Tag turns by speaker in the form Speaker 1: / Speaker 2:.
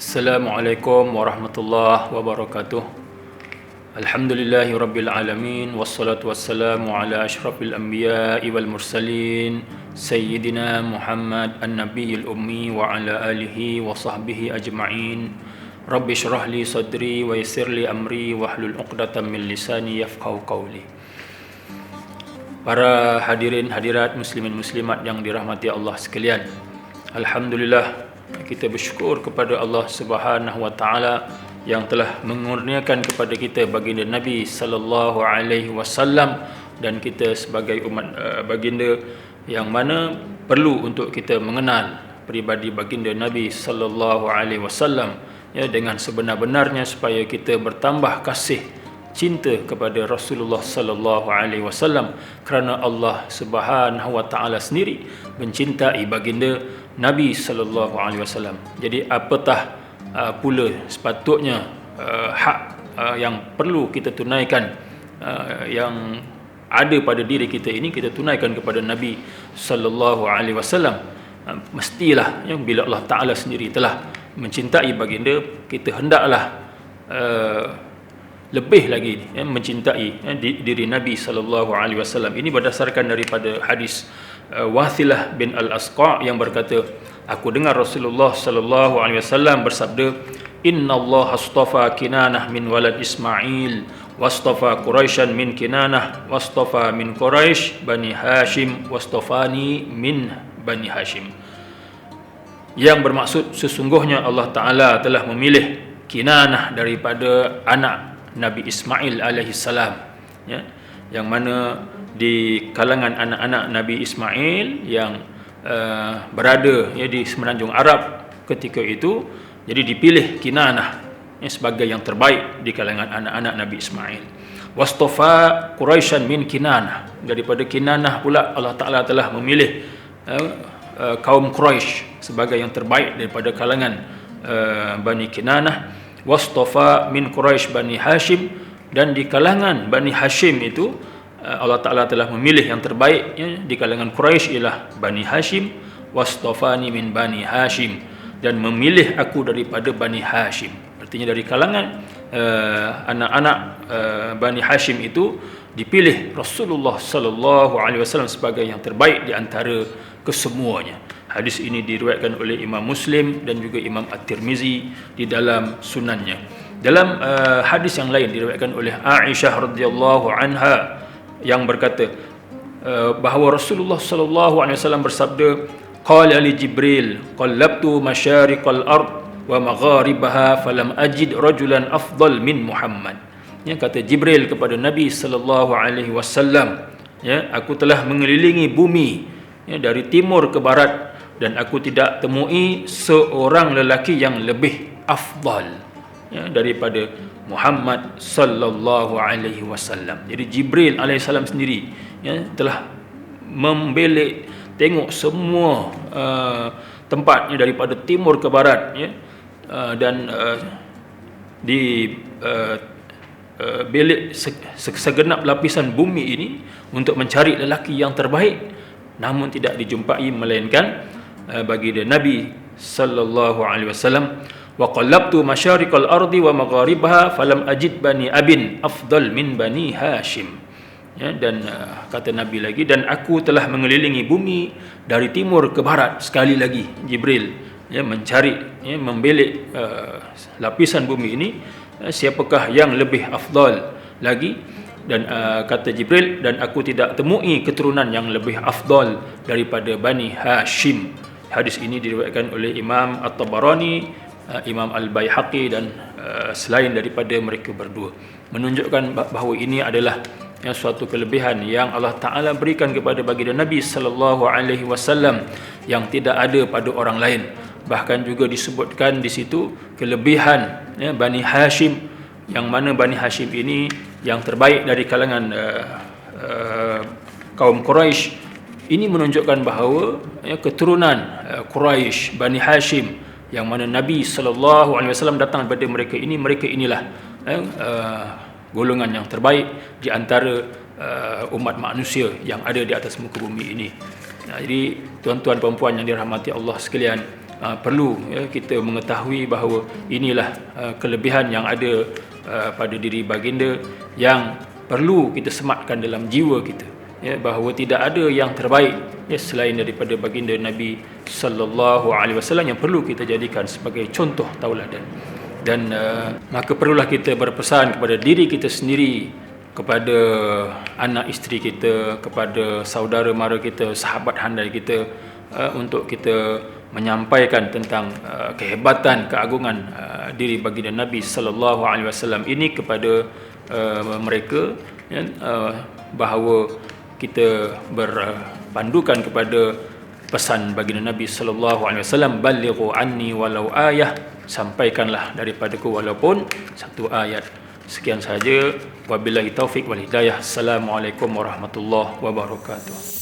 Speaker 1: Assalamualaikum warahmatullahi wabarakatuh. Alhamdulillahi rabbil alamin, wassalatu wassalamu ala ashrafil anbiya'i wal mursalin, sayyidina Muhammad an-nabiyil ummi wa ala alihi wa sahbihi ajma'in. Rabbi syrah li sadri wa yassir li amri wahlul 'uqdatam min lisani yafqahu qawli. Para hadirin hadirat muslimin muslimat yang dirahmati Allah sekalian, alhamdulillah kita bersyukur kepada Allah Subhanahu wa taala yang telah mengurniakan kepada kita baginda Nabi sallallahu alaihi wasallam, dan kita sebagai umat baginda yang mana perlu untuk kita mengenal peribadi baginda Nabi sallallahu alaihi wasallam ya, dengan sebenar-benarnya supaya kita bertambah kasih cinta kepada Rasulullah sallallahu alaihi wasallam, kerana Allah Subhanahu wa taala sendiri mencintai baginda Nabi sallallahu alaihi wasallam. Jadi apatah pula sepatutnya hak yang perlu kita tunaikan, yang ada pada diri kita ini kita tunaikan kepada Nabi sallallahu alaihi wasallam. Mestilah yang bila Allah taala sendiri telah mencintai baginda, kita hendaklah lebih lagi mencintai diri Nabi sallallahu alaihi wasallam. Ini berdasarkan daripada hadis Wathilah bin Al-Asqa yang berkata, aku dengar Rasulullah sallallahu alaihi wasallam bersabda, innallaha astafa Kinanah min walad Ismail wastafa Quraisyan min Kinanah wastafa min Quraisy bani Hashim wastafani min bani Hashim. Yang bermaksud sesungguhnya Allah taala telah memilih Kinanah daripada anak Nabi Ismail alaihi salam, ya, yang mana di kalangan anak-anak Nabi Ismail yang berada ya, di semenanjung Arab ketika itu, jadi dipilih Kinanah ya, sebagai yang terbaik di kalangan anak-anak Nabi Ismail. Wastafa Quraisyan min Kinanah, daripada Kinanah pula Allah Ta'ala telah memilih kaum Quraisy sebagai yang terbaik daripada kalangan Bani Kinanah. Wastafa min Quraisy bani Hashim, dan di kalangan Bani Hashim itu Allah Ta'ala telah memilih yang terbaik ya, di kalangan Quraisy ialah Bani Hashim. Wastafani min Bani Hashim, dan memilih aku daripada Bani Hashim. Artinya dari kalangan anak-anak Bani Hashim itu dipilih Rasulullah sallallahu alaihi wasallam sebagai yang terbaik di antara kesemuanya. Hadis ini diriwayatkan oleh Imam Muslim dan juga Imam At-Tirmizi di dalam sunannya. Dalam hadis yang lain diriwayatkan oleh Aisyah radhiyallahu anha yang berkata bahawa Rasulullah sallallahu alaihi wasallam bersabda, qala li Jibril qallabtu masyariqal ard wa magharibaha falam ajid rajulan afdal min Muhammad. Ya, kata Jibril kepada Nabi sallallahu alaihi wasallam, ya, aku telah mengelilingi bumi ya, dari timur ke barat, dan aku tidak temui seorang lelaki yang lebih afdal ya, daripada Muhammad sallallahu alaihi wasallam. Jadi Jibril alaihissalam sendiri ya, telah membelik tengok semua tempatnya daripada timur ke barat ya, dan di belik segenap lapisan bumi ini untuk mencari lelaki yang terbaik, namun tidak dijumpai melainkan baginda Nabi sallallahu alaihi wasallam. Wa qallabtu masyariqal ardi wa magharibaha falam ajid bani abin afdal min bani Hashim. Ya, dan kata Nabi lagi, dan aku telah mengelilingi bumi dari timur ke barat, sekali lagi Jibril ya, mencari ya, membelik lapisan bumi ini, siapakah yang lebih afdal lagi. Dan kata Jibril, dan aku tidak temui keturunan yang lebih afdal daripada Bani Hashim. Hadis ini diriwayatkan oleh Imam At-Tabarani, Imam Al-Baihaqi, dan selain daripada mereka berdua, menunjukkan bahawa ini adalah yang suatu kelebihan yang Allah Ta'ala berikan kepada baginda Nabi sallallahu alaihi wasallam yang tidak ada pada orang lain. Bahkan juga disebutkan di situ kelebihan ya, Bani Hashim, yang mana Bani Hashim ini yang terbaik dari kalangan kaum Quraisy. Ini menunjukkan bahawa ya, keturunan Quraisy Bani Hashim yang mana Nabi sallallahu alaihi wasallam datang daripada mereka ini, mereka inilah golongan yang terbaik di antara umat manusia yang ada di atas muka bumi ini. Jadi tuan-tuan puan-puan yang dirahmati Allah sekalian, perlu kita mengetahui bahawa inilah kelebihan yang ada pada diri baginda yang perlu kita sematkan dalam jiwa kita, bahawa tidak ada yang terbaik selain daripada baginda Nabi sallallahu alaihi wasallam yang perlu kita jadikan sebagai contoh tauladan. Dan maka perlulah kita berpesan kepada diri kita sendiri, kepada anak isteri kita, kepada saudara mara kita, sahabat handai kita, untuk kita menyampaikan tentang kehebatan, keagungan diri baginda Nabi sallallahu alaihi wasallam ini kepada mereka, bahawa kita berpandukan kepada pesan baginda Nabi sallallahu alaihi wasallam, ballighu anni walau ayah, sampaikanlah daripadaku walaupun satu ayat. Sekian sahaja, wabillahi taufik wal hidayah. Assalamualaikum warahmatullahi wabarakatuh.